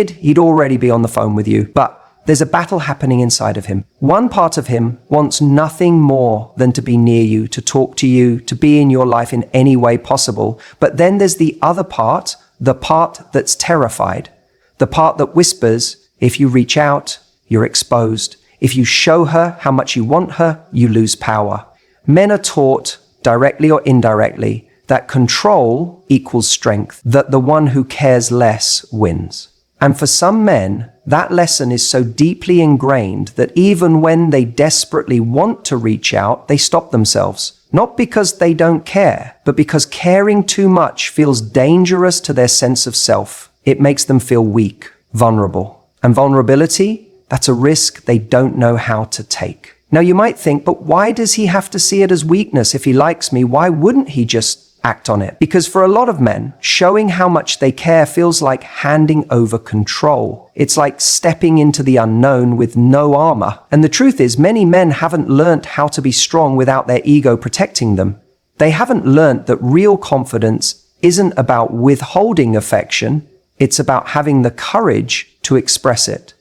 he'd already be on the phone with you. But there's a battle happening inside of him. One part of him wants nothing more than to be near you, to talk to you, to be in your life in any way possible. But then there's the other part, the part that's terrified, the part that whispers, if you reach out, you're exposed. If you show her how much you want her, you lose power. Men are taught, directly or indirectly, that control equals strength, that the one who cares less wins. And for some men, that lesson is so deeply ingrained that even when they desperately want to reach out, they stop themselves. Not because they don't care, but because caring too much feels dangerous to their sense of self. It makes them feel weak, vulnerable. And vulnerability, that's a risk they don't know how to take. Now you might think, but why does he have to see it as weakness? If he likes me, why wouldn't he just act on it? Because for a lot of men, showing how much they care feels like handing over control. It's like stepping into the unknown with no armor. And the truth is, many men haven't learnt how to be strong without their ego protecting them. They haven't learnt that real confidence isn't about withholding affection, it's about having the courage to express it.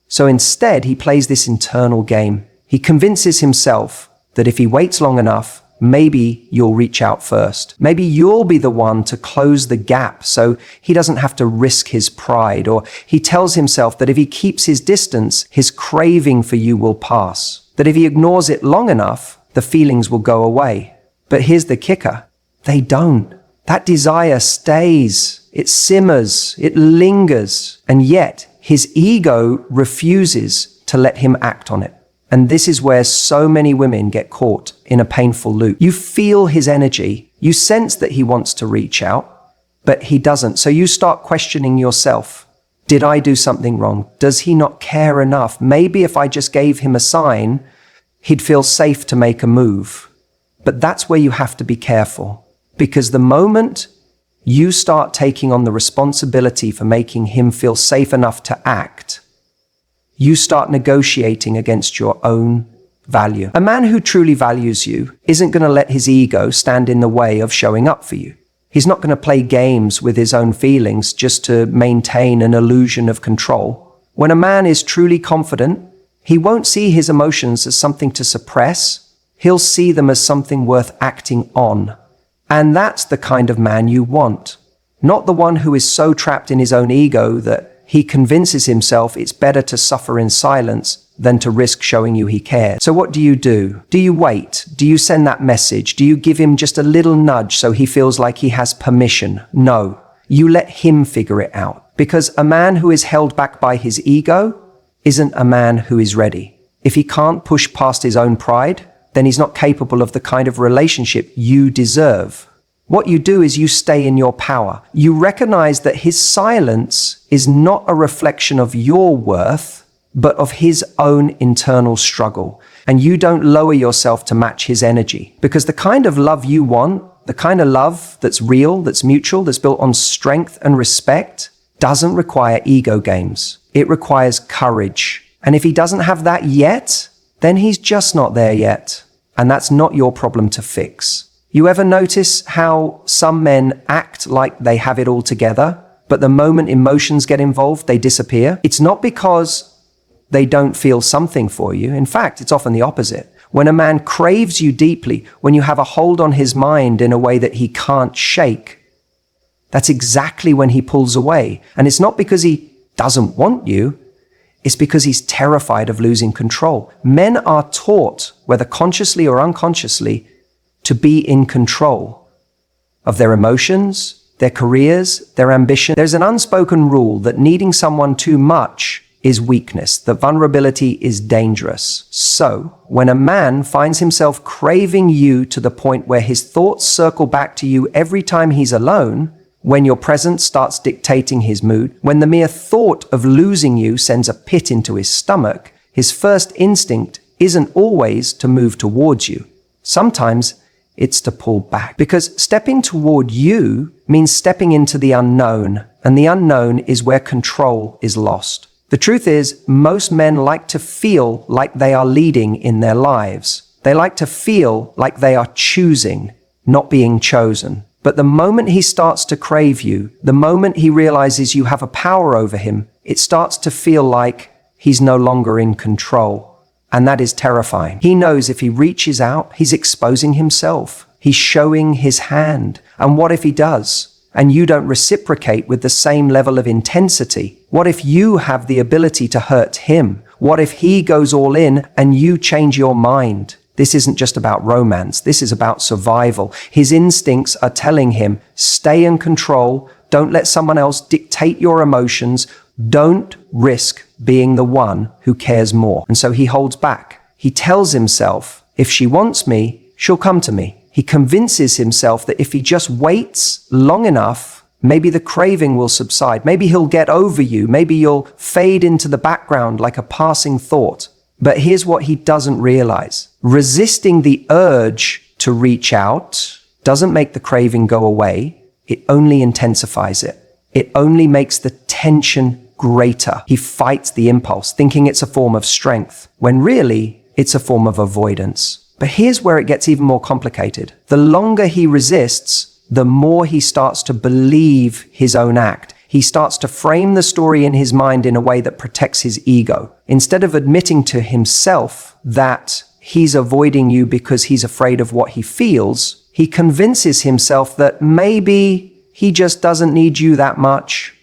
So instead, he plays this internal game. He convinces himself that if he waits long enough, maybe you'll reach out first. Maybe you'll be the one to close the gap so he doesn't have to risk his pride. Or he tells himself that if he keeps his distance, his craving for you will pass. That if he ignores it long enough, the feelings will go away. But here's the kicker. They don't. That desire stays. It simmers. It lingers. And yet his ego refuses to let him act on it. And this is where so many women get caught in a painful loop. You feel his energy. You sense that he wants to reach out, but he doesn't. So you start questioning yourself. Did I do something wrong? Does he not care enough? Maybe if I just gave him a sign, he'd feel safe to make a move. But that's where you have to be careful. Because the moment you start taking on the responsibility for making him feel safe enough to act, you start negotiating against your own value. A man who truly values you isn't going to let his ego stand in the way of showing up for you. He's not going to play games with his own feelings just to maintain an illusion of control. When a man is truly confident, he won't see his emotions as something to suppress. He'll see them as something worth acting on. And that's the kind of man you want. Not the one who is so trapped in his own ego that he convinces himself it's better to suffer in silence than to risk showing you he cares. So what do? Do you wait? Do you send that message? Do you give him just a little nudge so he feels like he has permission? No. You let him figure it out. Because a man who is held back by his ego isn't a man who is ready. If he can't push past his own pride, then he's not capable of the kind of relationship you deserve. What you do is you stay in your power. You recognize that his silence is not a reflection of your worth, but of his own internal struggle. And you don't lower yourself to match his energy. Because the kind of love you want, the kind of love that's real, that's mutual, that's built on strength and respect, doesn't require ego games. It requires courage. And if he doesn't have that yet, then he's just not there yet. And that's not your problem to fix. You ever notice how some men act like they have it all together, but the moment emotions get involved, they disappear? It's not because they don't feel something for you. In fact, it's often the opposite. When a man craves you deeply, when you have a hold on his mind in a way that he can't shake, that's exactly when he pulls away. And it's not because he doesn't want you, it's because he's terrified of losing control. Men are taught, whether consciously or unconsciously, to be in control of their emotions, their careers, their ambition. There's an unspoken rule that needing someone too much is weakness, that vulnerability is dangerous. So, when a man finds himself craving you to the point where his thoughts circle back to you every time he's alone, when your presence starts dictating his mood, when the mere thought of losing you sends a pit into his stomach, his first instinct isn't always to move towards you. Sometimes it's to pull back. Because stepping toward you means stepping into the unknown, and the unknown is where control is lost. The truth is, most men like to feel like they are leading in their lives. They like to feel like they are choosing, not being chosen. But the moment he starts to crave you, the moment he realizes you have a power over him, it starts to feel like he's no longer in control. And that is terrifying. He knows if he reaches out, he's exposing himself. He's showing his hand. And what if he does? And you don't reciprocate with the same level of intensity? What if you have the ability to hurt him? What if he goes all in and you change your mind? This isn't just about romance. This is about survival. His instincts are telling him, stay in control. Don't let someone else dictate your emotions. Don't risk being the one who cares more. And so he holds back. He tells himself, if she wants me, she'll come to me. He convinces himself that if he just waits long enough, maybe the craving will subside. Maybe he'll get over you. Maybe you'll fade into the background like a passing thought. But here's what he doesn't realize. Resisting the urge to reach out doesn't make the craving go away. It only intensifies it. It only makes the tension greater. He fights the impulse, thinking it's a form of strength, when really it's a form of avoidance. But here's where it gets even more complicated. The longer he resists, the more he starts to believe his own act. He starts to frame the story in his mind in a way that protects his ego. Instead of admitting to himself that he's avoiding you because he's afraid of what he feels, he convinces himself that maybe he just doesn't need you that much.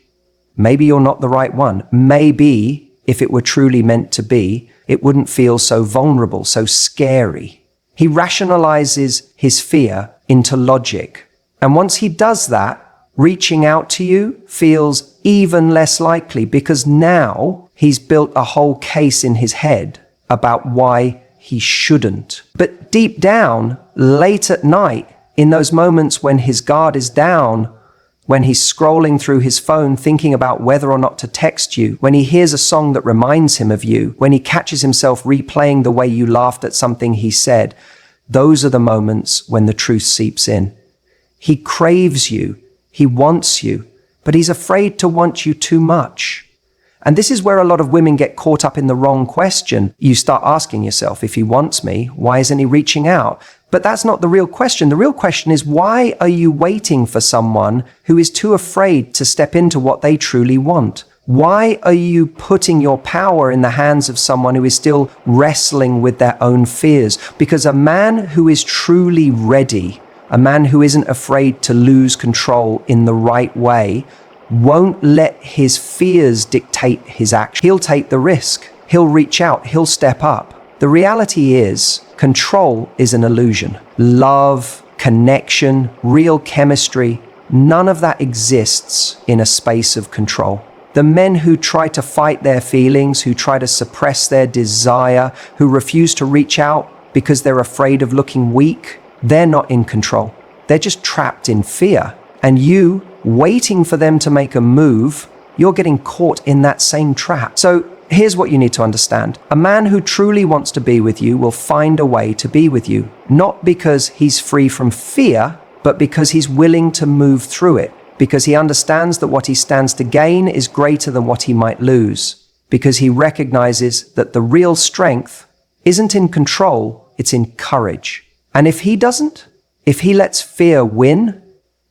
Maybe you're not the right one. Maybe, if it were truly meant to be, it wouldn't feel so vulnerable, so scary. He rationalizes his fear into logic. And once he does that, reaching out to you feels even less likely because now he's built a whole case in his head about why he shouldn't. But deep down, late at night, in those moments when his guard is down, when he's scrolling through his phone thinking about whether or not to text you, when he hears a song that reminds him of you, when he catches himself replaying the way you laughed at something he said, those are the moments when the truth seeps in. He craves you. He wants you, but he's afraid to want you too much. And this is where a lot of women get caught up in the wrong question. You start asking yourself, if he wants me, why isn't he reaching out? But that's not the real question. The real question is, why are you waiting for someone who is too afraid to step into what they truly want? Why are you putting your power in the hands of someone who is still wrestling with their own fears? Because a man who is truly ready, a man who isn't afraid to lose control in the right way, won't let his fears dictate his action. He'll take the risk. He'll reach out. He'll step up. The reality is, control is an illusion. Love, connection, real chemistry, none of that exists in a space of control. The men who try to fight their feelings, who try to suppress their desire, who refuse to reach out because they're afraid of looking weak, they're not in control. They're just trapped in fear. And you, waiting for them to make a move, you're getting caught in that same trap. So here's what you need to understand. A man who truly wants to be with you will find a way to be with you, not because he's free from fear, but because he's willing to move through it, because he understands that what he stands to gain is greater than what he might lose, because he recognizes that the real strength isn't in control, it's in courage. And if he doesn't, if he lets fear win,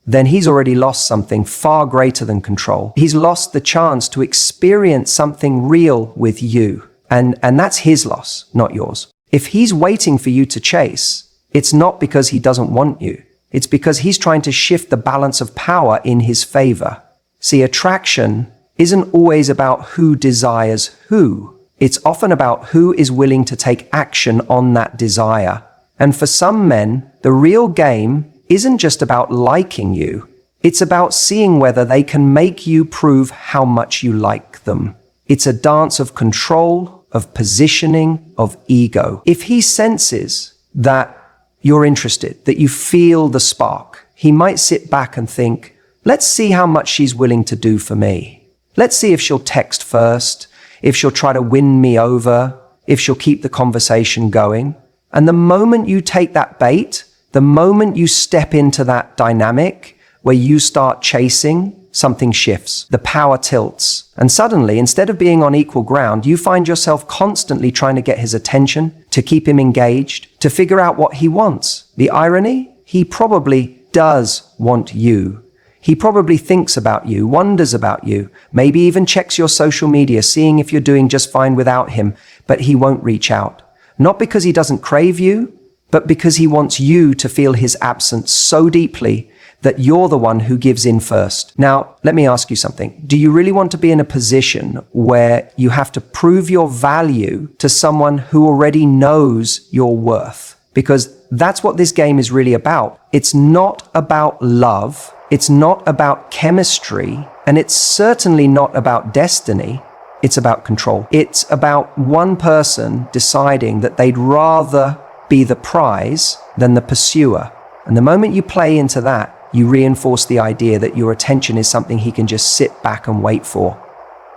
then he's already lost something far greater than control. He's lost the chance to experience something real with you. And that's his loss, not yours. If he's waiting for you to chase, it's not because he doesn't want you. It's because he's trying to shift the balance of power in his favor. See, attraction isn't always about who desires who. It's often about who is willing to take action on that desire. And for some men, the real game isn't just about liking you. It's about seeing whether they can make you prove how much you like them. It's a dance of control, of positioning, of ego. If he senses that you're interested, that you feel the spark, he might sit back and think, let's see how much she's willing to do for me. Let's see if she'll text first, if she'll try to win me over, if she'll keep the conversation going. And the moment you take that bait, the moment you step into that dynamic where you start chasing, something shifts. The power tilts. And suddenly, instead of being on equal ground, you find yourself constantly trying to get his attention, to keep him engaged, to figure out what he wants. The irony? He probably does want you. He probably thinks about you, wonders about you, maybe even checks your social media, seeing if you're doing just fine without him, but he won't reach out. Not because he doesn't crave you, but because he wants you to feel his absence so deeply that you're the one who gives in first. Now, let me ask you something. Do you really want to be in a position where you have to prove your value to someone who already knows your worth? Because that's what this game is really about. It's not about love. It's not about chemistry. And it's certainly not about destiny. It's about control. It's about one person deciding that they'd rather be the prize than the pursuer. And the moment you play into that, you reinforce the idea that your attention is something he can just sit back and wait for.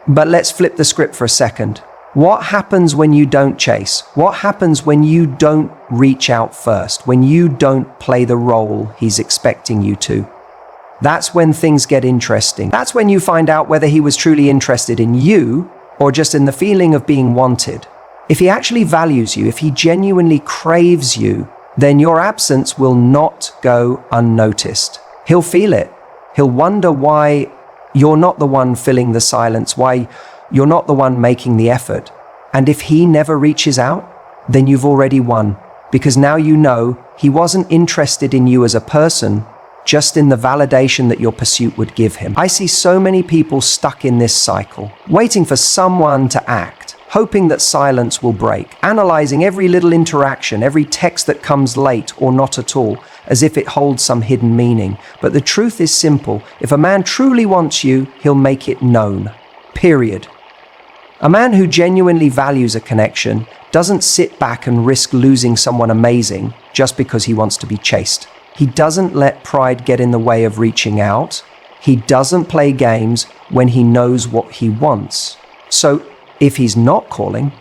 But let's flip the script for a second. What happens when you don't chase? What happens when you don't reach out first? When you don't play the role he's expecting you to? That's when things get interesting. That's when you find out whether he was truly interested in you or just in the feeling of being wanted. If he actually values you, if he genuinely craves you, then your absence will not go unnoticed. He'll feel it. He'll wonder why you're not the one filling the silence, why you're not the one making the effort. And if he never reaches out, then you've already won, because now you know he wasn't interested in you as a person, just in the validation that your pursuit would give him. I see so many people stuck in this cycle, waiting for someone to act, hoping that silence will break, analyzing every little interaction, every text that comes late or not at all, as if it holds some hidden meaning. But the truth is simple. If a man truly wants you, he'll make it known. Period. A man who genuinely values a connection doesn't sit back and risk losing someone amazing just because he wants to be chased. He doesn't let pride get in the way of reaching out. He doesn't play games when he knows what he wants. So if he's not calling,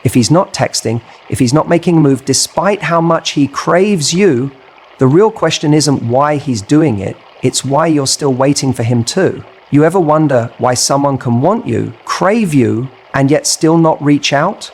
if he's not texting, if he's not making a move, despite how much he craves you, the real question isn't why he's doing it, it's why you're still waiting for him too. You ever wonder why someone can want you, crave you, and yet still not reach out?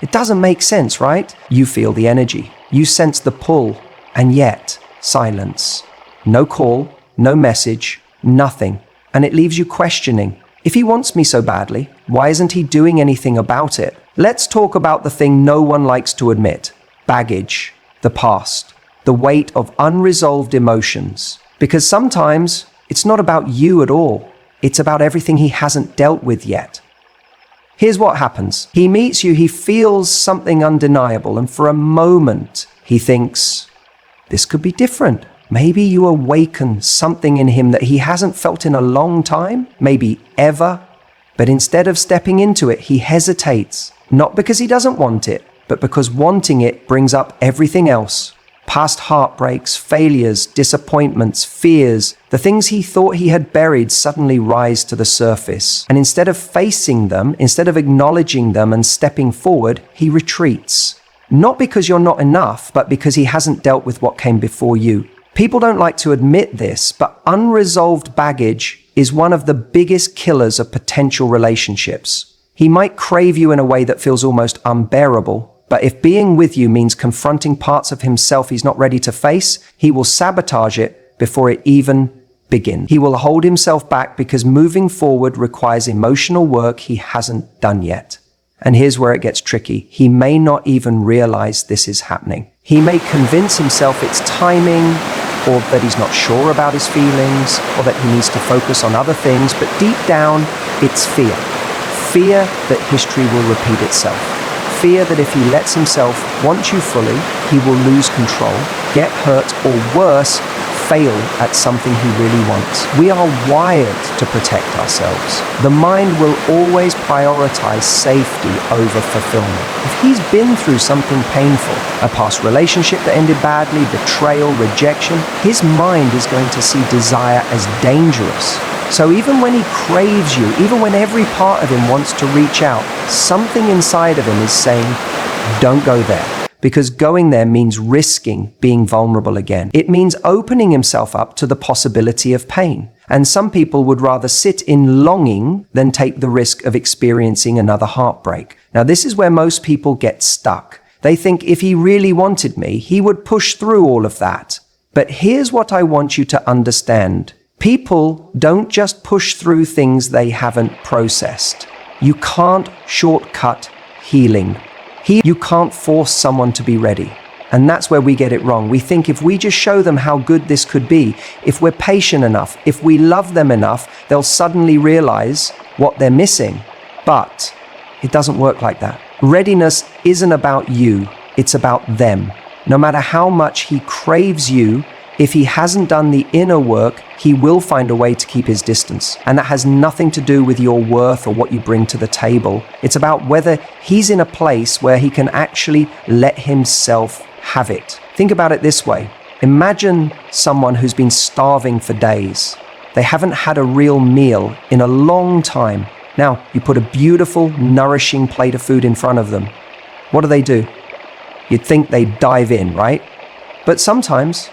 It doesn't make sense, right? You feel the energy, you sense the pull, and yet silence. No call, no message, nothing. And it leaves you questioning. If he wants me so badly, why isn't he doing anything about it? Let's talk about the thing no one likes to admit. Baggage, the past, the weight of unresolved emotions. Because sometimes it's not about you at all. It's about everything he hasn't dealt with yet. Here's what happens. He meets you, he feels something undeniable, and for a moment he thinks, this could be different. Maybe you awaken something in him that he hasn't felt in a long time, maybe ever. But instead of stepping into it, he hesitates. Not because he doesn't want it, but because wanting it brings up everything else. Past heartbreaks, failures, disappointments, fears, the things he thought he had buried suddenly rise to the surface. And instead of facing them, instead of acknowledging them and stepping forward, he retreats. Not because you're not enough, but because he hasn't dealt with what came before you. People don't like to admit this, but unresolved baggage is one of the biggest killers of potential relationships. He might crave you in a way that feels almost unbearable, but if being with you means confronting parts of himself he's not ready to face, he will sabotage it before it even begins. He will hold himself back because moving forward requires emotional work he hasn't done yet. And here's where it gets tricky. He may not even realize this is happening. He may convince himself it's timing, or that he's not sure about his feelings, or that he needs to focus on other things, but deep down, it's fear. Fear that history will repeat itself. Fear that if he lets himself want you fully, he will lose control, get hurt, or worse, fail at something he really wants. We are wired to protect ourselves. The mind will always prioritize safety over fulfillment. If he's been through something painful, a past relationship that ended badly, betrayal, rejection, his mind is going to see desire as dangerous. So even when he craves you, even when every part of him wants to reach out, something inside of him is saying, don't go there. Because going there means risking being vulnerable again. It means opening himself up to the possibility of pain. And some people would rather sit in longing than take the risk of experiencing another heartbreak. Now, this is where most people get stuck. They think if he really wanted me, he would push through all of that. But here's what I want you to understand. People don't just push through things they haven't processed. You can't shortcut healing. You can't force someone to be ready. And that's where we get it wrong. We think if we just show them how good this could be, if we're patient enough, if we love them enough, they'll suddenly realize what they're missing. But it doesn't work like that. Readiness isn't about you, it's about them. No matter how much he craves you, if he hasn't done the inner work, he will find a way to keep his distance. And that has nothing to do with your worth or what you bring to the table. It's about whether he's in a place where he can actually let himself have it. Think about it this way. Imagine someone who's been starving for days. They haven't had a real meal in a long time. Now, you put a beautiful, nourishing plate of food in front of them. What do? You'd think they'd dive in, right? But sometimes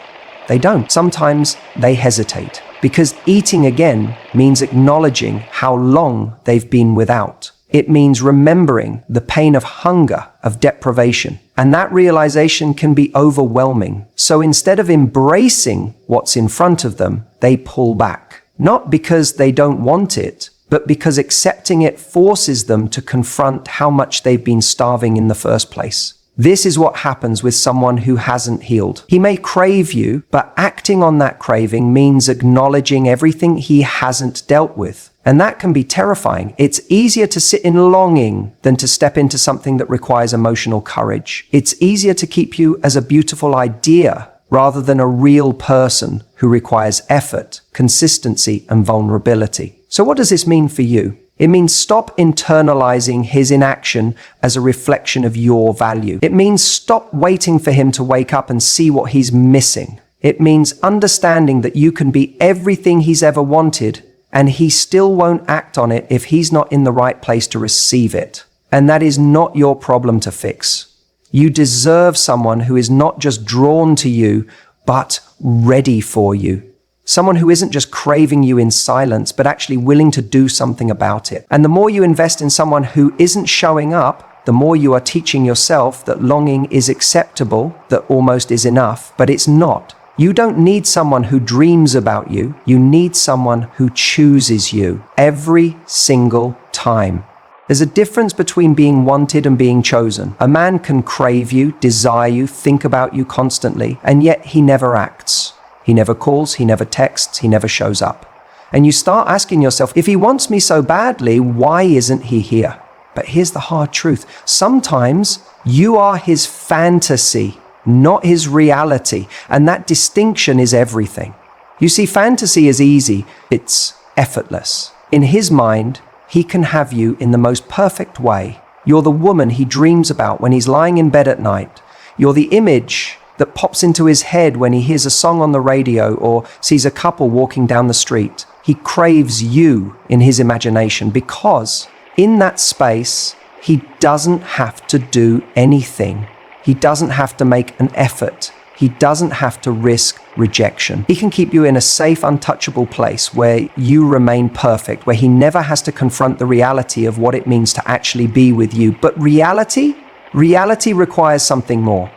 they don't. Sometimes they hesitate, because eating again means acknowledging how long they've been without. It means remembering the pain of hunger, of deprivation. And that realization can be overwhelming. So instead of embracing what's in front of them, they pull back. Not because they don't want it, but because accepting it forces them to confront how much they've been starving in the first place. This is what happens with someone who hasn't healed. He may crave you, but acting on that craving means acknowledging everything he hasn't dealt with. And that can be terrifying. It's easier to sit in longing than to step into something that requires emotional courage. It's easier to keep you as a beautiful idea rather than a real person who requires effort, consistency, and vulnerability. So what does this mean for you? It means stop internalizing his inaction as a reflection of your value. It means stop waiting for him to wake up and see what he's missing. It means understanding that you can be everything he's ever wanted, and he still won't act on it if he's not in the right place to receive it. And that is not your problem to fix. You deserve someone who is not just drawn to you, but ready for you. Someone who isn't just craving you in silence, but actually willing to do something about it. And the more you invest in someone who isn't showing up, the more you are teaching yourself that longing is acceptable, that almost is enough, but it's not. You don't need someone who dreams about you. You need someone who chooses you every single time. There's a difference between being wanted and being chosen. A man can crave you, desire you, think about you constantly, and yet he never acts. He never calls, he never texts, he never shows up. And you start asking yourself, if he wants me so badly, why isn't he here? But here's the hard truth. Sometimes you are his fantasy, not his reality. And that distinction is everything. You see, fantasy is easy. It's effortless. In his mind, he can have you in the most perfect way. You're the woman he dreams about when he's lying in bed at night. You're the image that pops into his head when he hears a song on the radio or sees a couple walking down the street. He craves you in his imagination because in that space, he doesn't have to do anything. He doesn't have to make an effort. He doesn't have to risk rejection. He can keep you in a safe, untouchable place where you remain perfect, where he never has to confront the reality of what it means to actually be with you. But reality requires something more.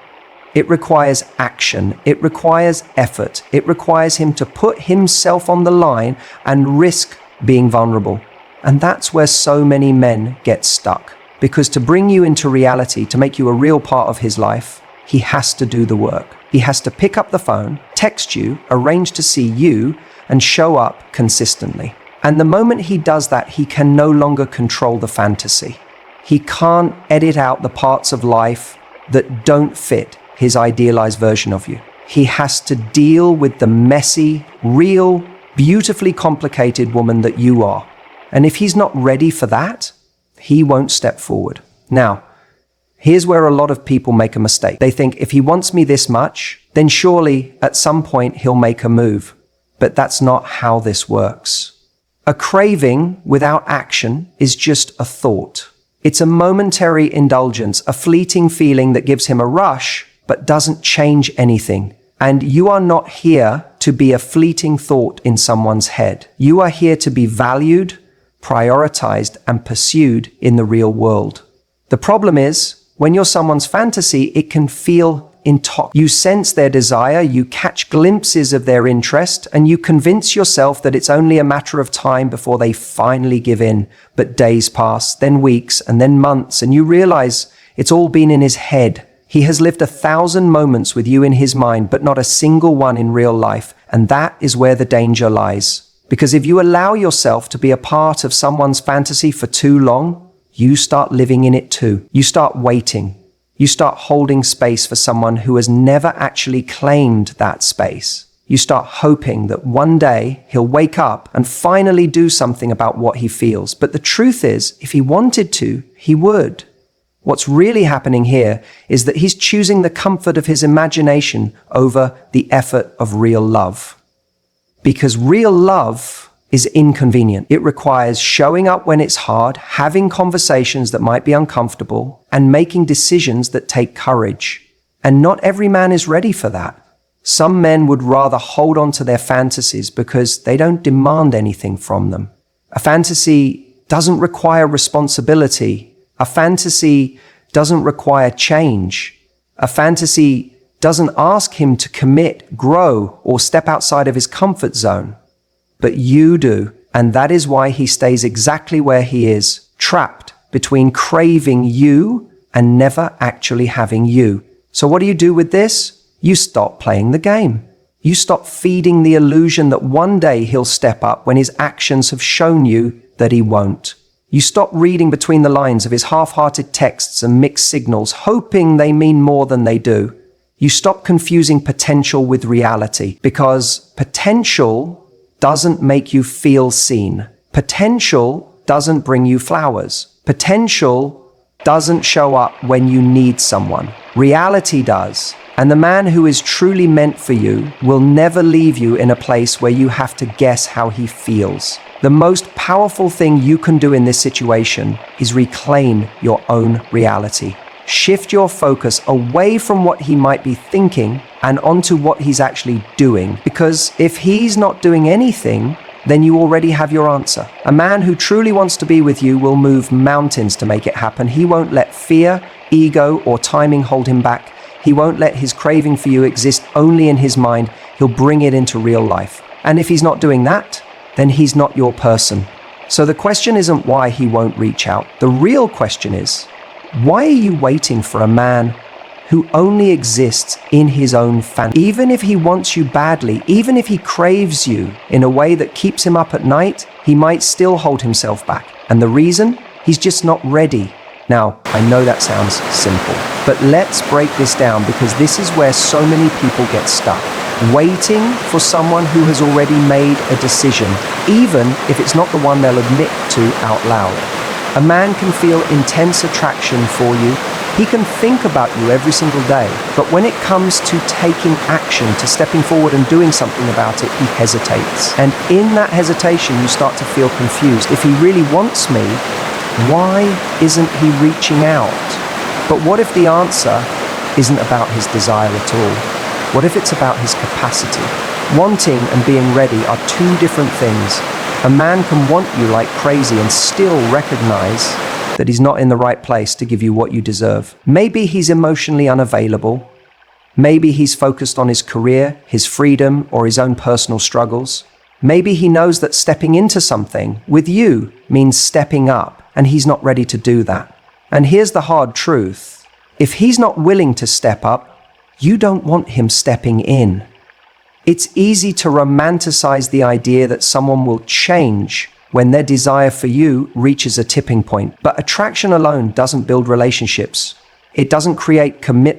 It requires action. It requires effort. It requires him to put himself on the line and risk being vulnerable. And that's where so many men get stuck. Because to bring you into reality, to make you a real part of his life, he has to do the work. He has to pick up the phone, text you, arrange to see you, and show up consistently. And the moment he does that, he can no longer control the fantasy. He can't edit out the parts of life that don't fit his idealized version of you. He has to deal with the messy, real, beautifully complicated woman that you are. And if he's not ready for that, he won't step forward. Now, here's where a lot of people make a mistake. They think if he wants me this much, then surely at some point he'll make a move. But that's not how this works. A craving without action is just a thought. It's a momentary indulgence, a fleeting feeling that gives him a rush, but doesn't change anything. And you are not here to be a fleeting thought in someone's head. You are here to be valued, prioritized, and pursued in the real world. The problem is, when you're someone's fantasy, it can feel You sense their desire, you catch glimpses of their interest, and you convince yourself that it's only a matter of time before they finally give in. But days pass, then weeks, and then months, and you realize it's all been in his head. He has lived 1,000 moments with you in his mind, but not a single one in real life. And that is where the danger lies. Because if you allow yourself to be a part of someone's fantasy for too long, you start living in it too. You start waiting. You start holding space for someone who has never actually claimed that space. You start hoping that one day he'll wake up and finally do something about what he feels. But the truth is, if he wanted to, he would. What's really happening here is that he's choosing the comfort of his imagination over the effort of real love. Because real love is inconvenient. It requires showing up when it's hard, having conversations that might be uncomfortable, and making decisions that take courage. And not every man is ready for that. Some men would rather hold on to their fantasies because they don't demand anything from them. A fantasy doesn't require responsibility. A fantasy doesn't require change. A fantasy doesn't ask him to commit, grow, or step outside of his comfort zone. But you do, and that is why he stays exactly where he is, trapped between craving you and never actually having you. So what do you do with this? You stop playing the game. You stop feeding the illusion that one day he'll step up when his actions have shown you that he won't. You stop reading between the lines of his half-hearted texts and mixed signals, hoping they mean more than they do. You stop confusing potential with reality, because potential doesn't make you feel seen. Potential doesn't bring you flowers. Potential doesn't show up when you need someone. Reality does. And the man who is truly meant for you will never leave you in a place where you have to guess how he feels. The most powerful thing you can do in this situation is reclaim your own reality. Shift your focus away from what he might be thinking and onto what he's actually doing. Because if he's not doing anything, then you already have your answer. A man who truly wants to be with you will move mountains to make it happen. He won't let fear, ego, or timing hold him back. He won't let his craving for you exist only in his mind. He'll bring it into real life. And if he's not doing that, then he's not your person. So the question isn't why he won't reach out. The real question is, why are you waiting for a man who only exists in his own fantasy? Even if he wants you badly, even if he craves you in a way that keeps him up at night, he might still hold himself back. And the reason? He's just not ready. Now, I know that sounds simple, but let's break this down, because this is where so many people get stuck. Waiting for someone who has already made a decision, even if it's not the one they'll admit to out loud. A man can feel intense attraction for you. He can think about you every single day. But when it comes to taking action, to stepping forward and doing something about it, he hesitates. And in that hesitation, you start to feel confused. If he really wants me, why isn't he reaching out? But what if the answer isn't about his desire at all? What if it's about his capacity? Wanting and being ready are two different things. A man can want you like crazy and still recognize that he's not in the right place to give you what you deserve. Maybe he's emotionally unavailable. Maybe he's focused on his career, his freedom, or his own personal struggles. Maybe he knows that stepping into something with you means stepping up, and he's not ready to do that. And here's the hard truth. If he's not willing to step up, you don't want him stepping in. It's easy to romanticize the idea that someone will change when their desire for you reaches a tipping point. But attraction alone doesn't build relationships. It doesn't create commitment.